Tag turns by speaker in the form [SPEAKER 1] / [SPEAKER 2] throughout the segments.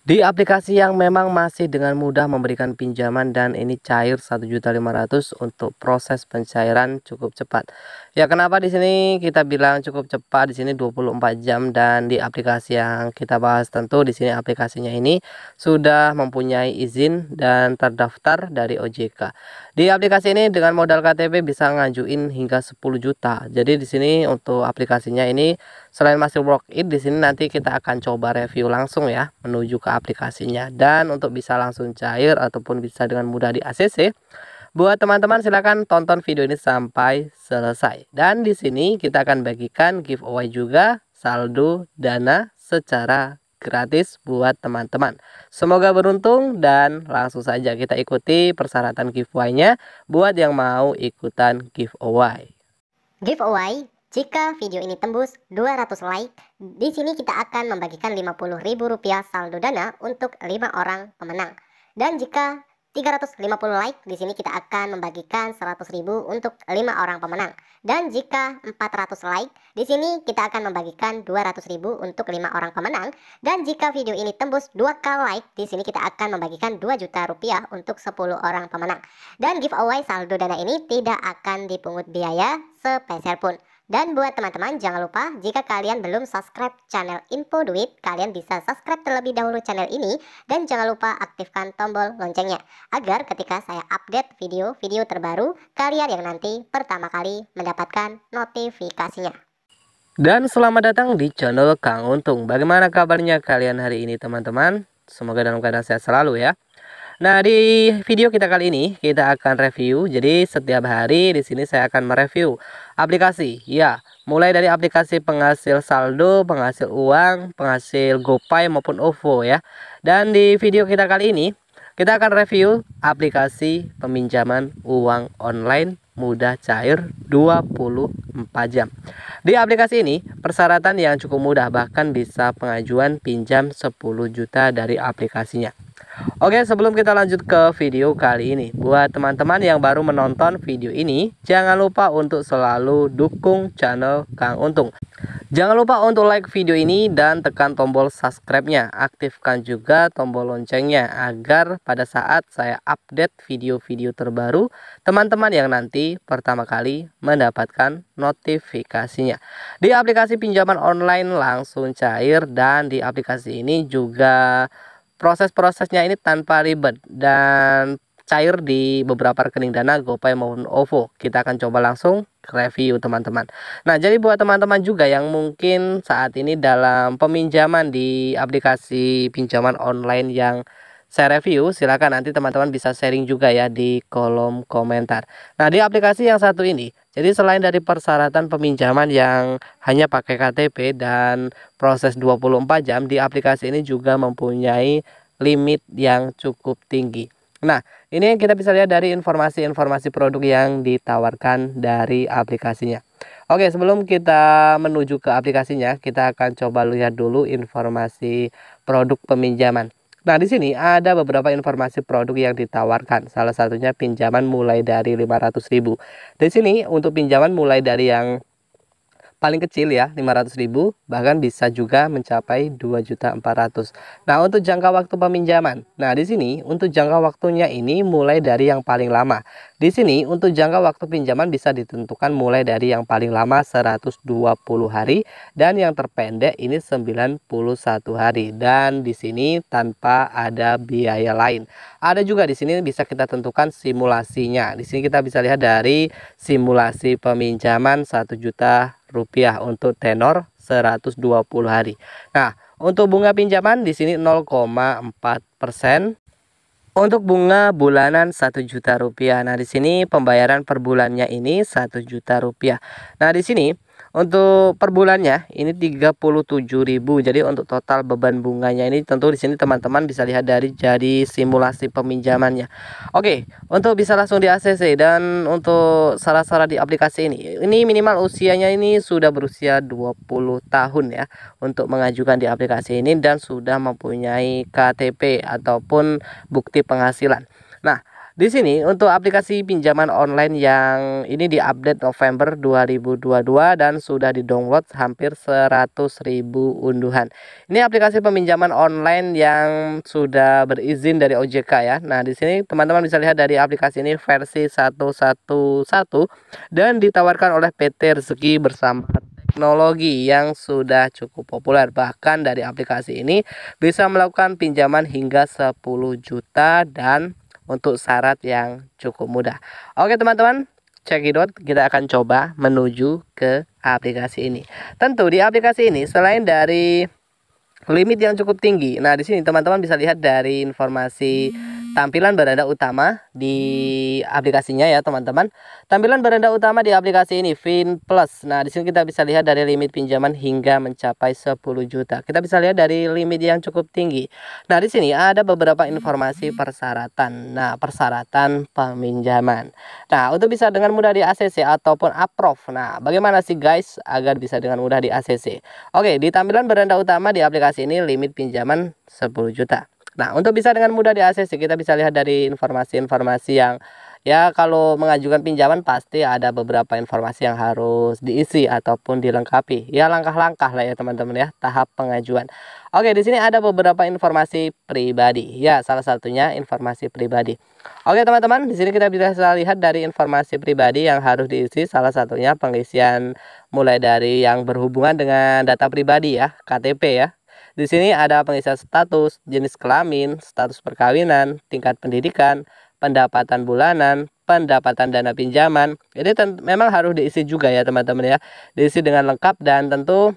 [SPEAKER 1] Di aplikasi yang memang masih dengan mudah memberikan pinjaman dan ini cair 1.500.000 untuk proses pencairan cukup cepat. Ya, kenapa di sini kita bilang cukup cepat? Di sini 24 jam dan di aplikasi yang kita bahas tentu di sini aplikasinya ini sudah mempunyai izin dan terdaftar dari OJK. Di aplikasi ini dengan modal KTP bisa ngajuin hingga 10 juta. Jadi di sini untuk aplikasinya ini selain masih work in, di sini nanti kita akan coba review langsung ya menuju ke aplikasinya. Dan untuk bisa langsung cair ataupun bisa dengan mudah di ACC, buat teman-teman silakan tonton video ini sampai selesai. Dan di sini kita akan bagikan giveaway juga saldo dana secara gratis buat teman-teman. Semoga beruntung dan langsung saja kita ikuti persyaratan giveaway-nya buat yang mau ikutan giveaway.
[SPEAKER 2] Giveaway, jika video ini tembus 200 like, di sini kita akan membagikan Rp50.000 saldo dana untuk 5 orang pemenang. Dan jika 350 like, di sini kita akan membagikan 100.000 untuk 5 orang pemenang. Dan jika 400 like, di sini kita akan membagikan 200.000 untuk 5 orang pemenang. Dan jika video ini tembus 2k like, di sini kita akan membagikan 2 juta rupiah untuk 10 orang pemenang. Dan giveaway saldo dana ini tidak akan dipungut biaya sepeser pun. Dan buat teman-teman jangan lupa jika kalian belum subscribe channel Info Duit, kalian bisa subscribe terlebih dahulu channel ini dan jangan lupa aktifkan tombol loncengnya agar ketika saya update video-video terbaru kalian yang nanti pertama kali mendapatkan notifikasinya.
[SPEAKER 1] Dan selamat datang di channel Kang Untung. Bagaimana kabarnya kalian hari ini teman-teman? Semoga dalam keadaan sehat selalu ya. Nah, di video kita kali ini kita akan review. Jadi setiap hari di sini saya akan mereview aplikasi. Ya, mulai dari aplikasi penghasil saldo, penghasil uang, penghasil GoPay maupun OVO ya. Dan di video kita kali ini kita akan review aplikasi peminjaman uang online mudah cair 24 jam. Di aplikasi ini persyaratan yang cukup mudah, bahkan bisa pengajuan pinjam 10 juta dari aplikasinya. Oke, sebelum kita lanjut ke video kali ini, buat teman-teman yang baru menonton video ini, jangan lupa untuk selalu dukung channel Kang Untung. Jangan lupa untuk like video ini dan tekan tombol subscribe-nya. Aktifkan juga tombol loncengnya agar pada saat saya update video-video terbaru, teman-teman yang nanti pertama kali mendapatkan notifikasinya. Di aplikasi pinjaman online langsung cair dan di aplikasi ini juga proses-prosesnya ini tanpa ribet dan cair di beberapa rekening dana GoPay maupun OVO. Kita akan coba langsung review teman-teman. Nah, jadi buat teman-teman juga yang mungkin saat ini dalam peminjaman di aplikasi pinjaman online yang saya review, silakan nanti teman-teman bisa sharing juga ya di kolom komentar. Nah, di aplikasi yang satu ini, jadi selain dari persyaratan peminjaman yang hanya pakai KTP dan proses 24 jam, di aplikasi ini juga mempunyai limit yang cukup tinggi. Nah, ini kita bisa lihat dari informasi-informasi produk yang ditawarkan dari aplikasinya. Oke, sebelum kita menuju ke aplikasinya, kita akan coba lihat dulu informasi produk peminjaman. Nah, di sini ada beberapa informasi produk yang ditawarkan. Salah satunya pinjaman mulai dari 500.000. Di sini untuk pinjaman mulai dari yang paling kecil ya 500.000, bahkan bisa juga mencapai 2.400.000. Nah, untuk jangka waktu peminjaman. Nah, di sini untuk jangka waktunya ini mulai dari yang paling lama. Di sini untuk jangka waktu pinjaman bisa ditentukan mulai dari yang paling lama 120 hari dan yang terpendek ini 91 hari. Dan di sini tanpa ada biaya lain. Ada juga di sini bisa kita tentukan simulasinya. Di sini kita bisa lihat dari simulasi peminjaman 1 juta rupiah untuk tenor 120 hari. Nah, untuk bunga pinjaman di sini 0,4%. Untuk bunga bulanan 1 juta rupiah. Nah, di sini pembayaran per bulannya ini 1 juta rupiah. Nah, di sini untuk per bulannya ini 37.000. Jadi untuk total beban bunganya ini tentu di sini teman-teman bisa lihat dari jadi simulasi peminjamannya. Oke, untuk bisa langsung di ACC dan untuk syarat-syarat di aplikasi ini minimal usianya ini sudah berusia 20 tahun ya untuk mengajukan di aplikasi ini dan sudah mempunyai KTP ataupun bukti penghasilan. Nah, Di sini untuk aplikasi pinjaman online yang ini diupdate November 2022 dan sudah di-download hampir 100.000 unduhan. Ini aplikasi peminjaman online yang sudah berizin dari OJK ya. Nah, di sini teman-teman bisa lihat dari aplikasi ini versi 111 dan ditawarkan oleh PT Rezeki bersama teknologi yang sudah cukup populer. Bahkan dari aplikasi ini bisa melakukan pinjaman hingga 10 juta dan untuk syarat yang cukup mudah. Oke teman-teman, cekidot, kita akan coba menuju ke aplikasi ini. Tentu di aplikasi ini selain dari limit yang cukup tinggi. Nah, di sini teman-teman bisa lihat dari informasi tampilan beranda utama di aplikasinya ya, teman-teman. Tampilan beranda utama di aplikasi ini Fin Plus. Nah, di sini kita bisa lihat dari limit pinjaman hingga mencapai 10 juta. Kita bisa lihat dari limit yang cukup tinggi. Nah, di sini ada beberapa informasi persyaratan. Nah, persyaratan peminjaman. Nah, untuk bisa dengan mudah di ACC ataupun approve. Nah, bagaimana sih guys agar bisa dengan mudah di ACC? Oke, di tampilan beranda utama di aplikasi ini limit pinjaman 10 juta. Nah, untuk bisa dengan mudah di ACC kita bisa lihat dari informasi-informasi yang ya kalau mengajukan pinjaman pasti ada beberapa informasi yang harus diisi ataupun dilengkapi. Ya langkah-langkah lah ya teman-teman ya, tahap pengajuan. Oke, di sini ada beberapa informasi pribadi. Ya, salah satunya informasi pribadi. Oke, teman-teman, di sini kita bisa lihat dari informasi pribadi yang harus diisi, salah satunya pengisian mulai dari yang berhubungan dengan data pribadi ya, KTP ya. Di sini ada pengisian status, jenis kelamin, status perkawinan, tingkat pendidikan, pendapatan bulanan, pendapatan dana pinjaman. Ini memang harus diisi juga ya teman-teman ya. Diisi dengan lengkap dan tentu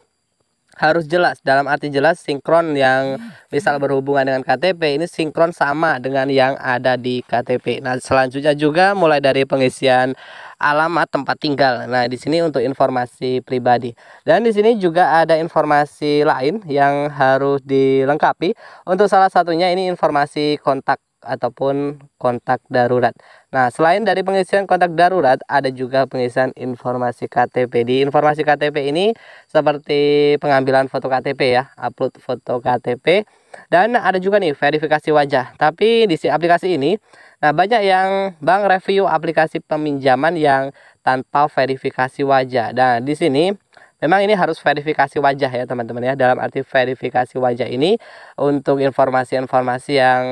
[SPEAKER 1] harus jelas, dalam arti jelas sinkron, yang misal berhubungan dengan KTP ini sinkron sama dengan yang ada di KTP. Nah, selanjutnya juga mulai dari pengisian alamat tempat tinggal. Nah, di sini untuk informasi pribadi. Dan di sini juga ada informasi lain yang harus dilengkapi. Untuk salah satunya ini informasi kontak ataupun kontak darurat. Nah, selain dari pengisian kontak darurat, ada juga pengisian informasi KTP. Di informasi KTP ini seperti pengambilan foto KTP ya, upload foto KTP, dan ada juga nih verifikasi wajah. Tapi di aplikasi ini, nah banyak yang Bang review aplikasi peminjaman yang tanpa verifikasi wajah. Dan di sini memang ini harus verifikasi wajah ya teman-teman ya. Dalam arti verifikasi wajah ini untuk informasi-informasi yang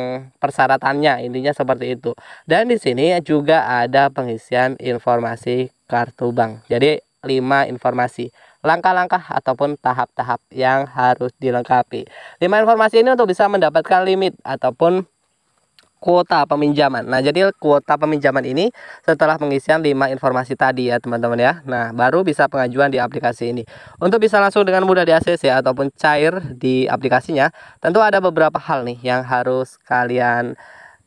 [SPEAKER 1] persyaratannya intinya seperti itu. Dan di sini juga ada pengisian informasi kartu bank. Jadi 5 informasi, langkah-langkah ataupun tahap-tahap yang harus dilengkapi. 5 informasi ini untuk bisa mendapatkan limit ataupun kuota peminjaman. Nah, jadi kuota peminjaman ini setelah pengisian 5 informasi tadi ya teman-teman ya. Nah, baru bisa pengajuan di aplikasi ini. Untuk bisa langsung dengan mudah di ACC ataupun cair di aplikasinya, tentu ada beberapa hal nih yang harus kalian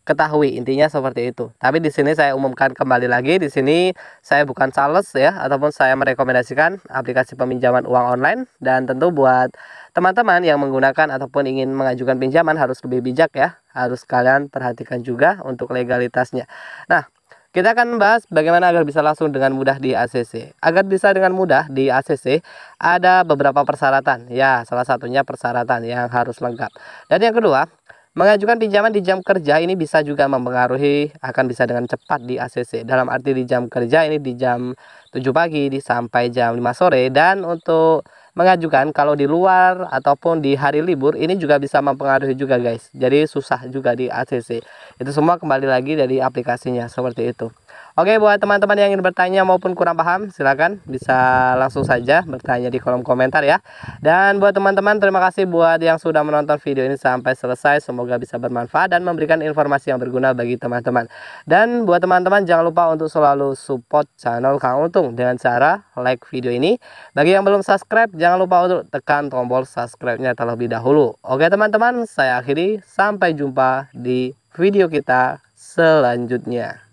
[SPEAKER 1] ketahui, intinya seperti itu. Tapi di sini saya umumkan kembali lagi, di sini saya bukan sales ya ataupun saya merekomendasikan aplikasi peminjaman uang online, dan tentu buat teman-teman yang menggunakan ataupun ingin mengajukan pinjaman harus lebih bijak ya. Harus kalian perhatikan juga untuk legalitasnya. Nah, kita akan bahas bagaimana agar bisa langsung dengan mudah di ACC. Agar bisa dengan mudah di ACC ada beberapa persyaratan. Ya, salah satunya persyaratan yang harus lengkap. Dan yang kedua, mengajukan pinjaman di jam kerja ini bisa juga mempengaruhi akan bisa dengan cepat di ACC. Dalam arti di jam kerja ini di jam 7 pagi sampai jam 5 sore. Dan untuk mengajukan kalau di luar ataupun di hari libur ini juga bisa mempengaruhi juga guys. Jadi susah juga di ACC. Itu semua kembali lagi dari aplikasinya seperti itu. Oke, buat teman-teman yang ingin bertanya maupun kurang paham, silakan bisa langsung saja bertanya di kolom komentar ya. Dan buat teman-teman, terima kasih buat yang sudah menonton video ini sampai selesai. Semoga bisa bermanfaat dan memberikan informasi yang berguna bagi teman-teman. Dan buat teman-teman, jangan lupa untuk selalu support channel Kang Untung dengan cara like video ini. Bagi yang belum subscribe, jangan lupa untuk tekan tombol subscribe-nya terlebih dahulu. Oke teman-teman, saya akhiri. Sampai jumpa di video kita selanjutnya.